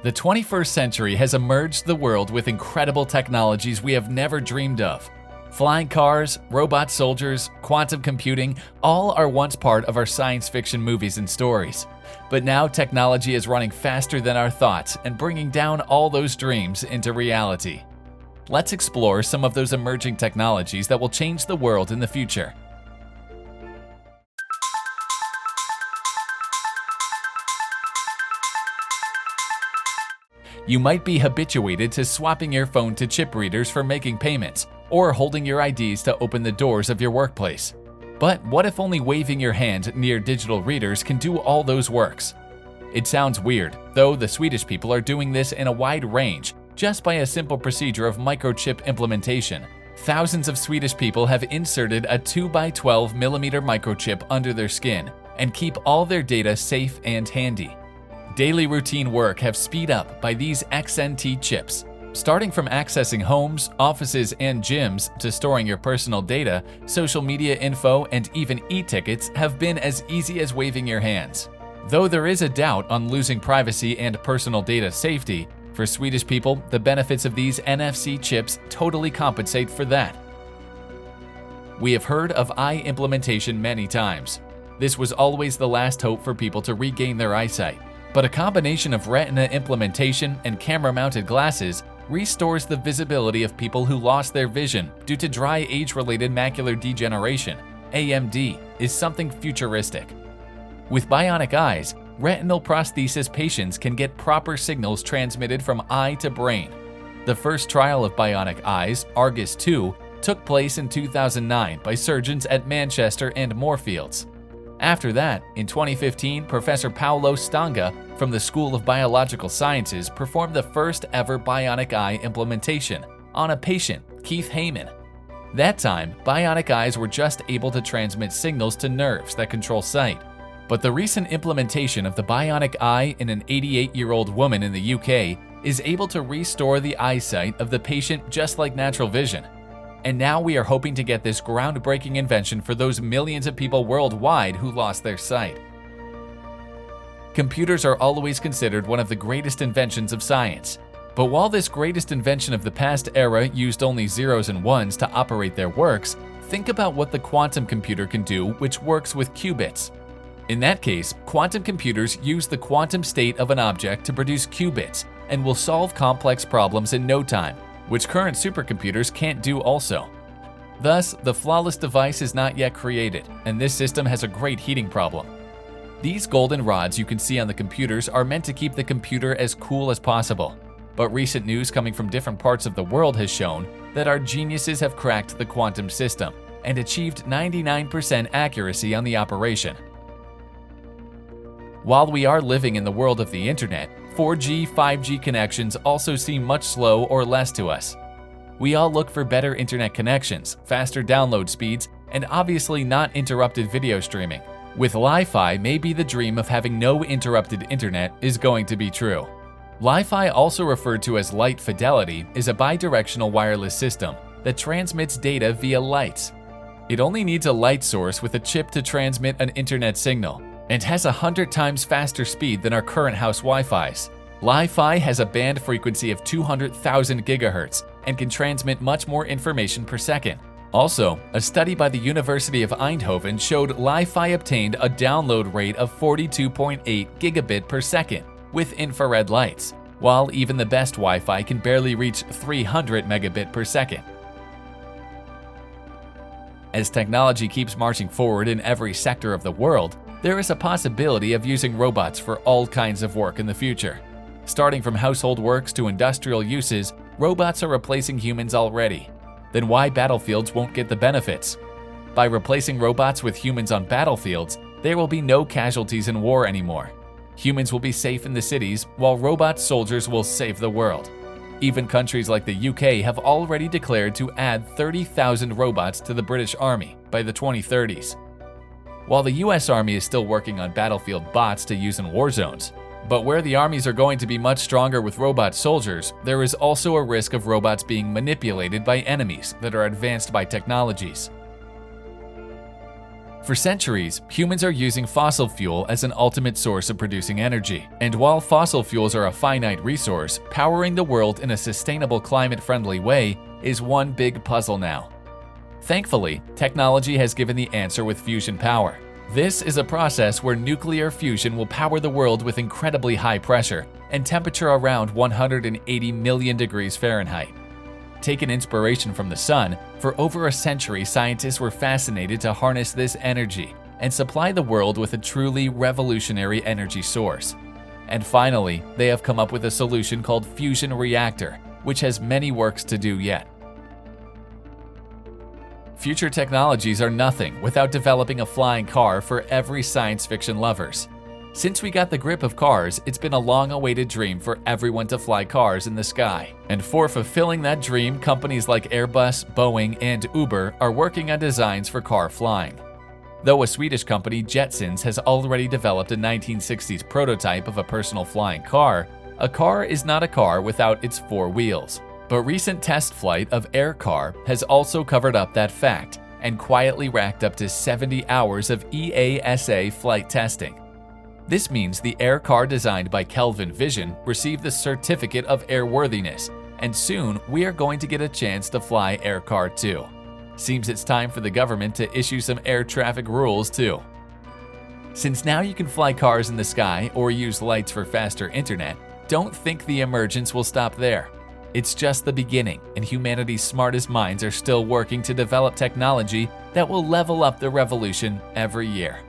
The 21st century has emerged the world with incredible technologies we have never dreamed of. Flying cars, robot soldiers, quantum computing, all are once part of our science fiction movies and stories. But now technology is running faster than our thoughts and bringing down all those dreams into reality. Let's explore some of those emerging technologies that will change the world in the future. You might be habituated to swapping your phone to chip readers for making payments, or holding your IDs to open the doors of your workplace. But what if only waving your hand near digital readers can do all those works? It sounds weird, though the Swedish people are doing this in a wide range, just by a simple procedure of microchip implementation. Thousands of Swedish people have inserted a 2x12mm microchip under their skin and keep all their data safe and handy. Daily routine work have speed up by these XNT chips. Starting from accessing homes, offices, and gyms to storing your personal data, social media info, and even e-tickets have been as easy as waving your hands. Though there is a doubt on losing privacy and personal data safety, for Swedish people, the benefits of these NFC chips totally compensate for that. We have heard of eye implementation many times. This was always the last hope for people to regain their eyesight. But a combination of retina implementation and camera-mounted glasses restores the visibility of people who lost their vision due to dry age-related macular degeneration, AMD, is something futuristic. With Bionic Eyes, retinal prosthesis patients can get proper signals transmitted from eye to brain. The first trial of Bionic Eyes, Argus 2, took place in 2009 by surgeons at Manchester and Moorfields. After that, in 2015, Professor Paolo Stanga from the School of Biological Sciences performed the first ever Bionic Eye implementation on a patient, Keith Heyman. That time, Bionic Eyes were just able to transmit signals to nerves that control sight. But the recent implementation of the Bionic Eye in an 88-year-old woman in the UK is able to restore the eyesight of the patient just like natural vision. And now we are hoping to get this groundbreaking invention for those millions of people worldwide who lost their sight. Computers are always considered one of the greatest inventions of science. But while this greatest invention of the past era used only zeros and ones to operate their works, think about what the quantum computer can do, which works with qubits. In that case, quantum computers use the quantum state of an object to produce qubits and will solve complex problems in no time, which current supercomputers can't do also. Thus, the flawless device is not yet created, and this system has a great heating problem. These golden rods you can see on the computers are meant to keep the computer as cool as possible. But recent news coming from different parts of the world has shown that our geniuses have cracked the quantum system and achieved 99% accuracy on the operation. While we are living in the world of the internet, 4G, 5G connections also seem much slow or less to us. We all look for better internet connections, faster download speeds, and obviously not interrupted video streaming. With Li-Fi, maybe the dream of having no interrupted internet is going to be true. Li-Fi, also referred to as light fidelity, is a bidirectional wireless system that transmits data via lights. It only needs a light source with a chip to transmit an internet signal, and has 100 times faster speed than our current house Wi-Fis. Li-Fi has a band frequency of 200,000 GHz and can transmit much more information per second. Also, a study by the University of Eindhoven showed Li-Fi obtained a download rate of 42.8 gigabit per second with infrared lights, while even the best Wi-Fi can barely reach 300 megabit per second. As technology keeps marching forward in every sector of the world, there is a possibility of using robots for all kinds of work in the future. Starting from household works to industrial uses, robots are replacing humans already. Then why battlefields won't get the benefits? By replacing robots with humans on battlefields, there will be no casualties in war anymore. Humans will be safe in the cities, while robot soldiers will save the world. Even countries like the UK have already declared to add 30,000 robots to the British Army by the 2030s. While the US Army is still working on battlefield bots to use in war zones. But where the armies are going to be much stronger with robot soldiers, there is also a risk of robots being manipulated by enemies that are advanced by technologies. For centuries, humans are using fossil fuel as an ultimate source of producing energy. And while fossil fuels are a finite resource, powering the world in a sustainable, climate-friendly way is one big puzzle now. Thankfully, technology has given the answer with fusion power. This is a process where nuclear fusion will power the world with incredibly high pressure and temperature around 180 million degrees Fahrenheit. Taking inspiration from the sun, for over a century scientists were fascinated to harness this energy and supply the world with a truly revolutionary energy source. And finally, they have come up with a solution called fusion reactor, which has many works to do yet. Future technologies are nothing without developing a flying car for every science fiction lovers. Since we got the grip of cars, it's been a long-awaited dream for everyone to fly cars in the sky. And for fulfilling that dream, companies like Airbus, Boeing, and Uber are working on designs for car flying. Though a Swedish company, Jetsons, has already developed a 1960s prototype of a personal flying car, a car is not a car without its four wheels. But recent test flight of Air Car has also covered up that fact and quietly racked up to 70 hours of EASA flight testing. This means the Air Car designed by Kelvin Vision received the Certificate of Airworthiness, and soon we are going to get a chance to fly Air Car too. Seems it's time for the government to issue some air traffic rules too. Since now you can fly cars in the sky or use lights for faster internet, don't think the emergence will stop there. It's just the beginning, and humanity's smartest minds are still working to develop technology that will level up the revolution every year.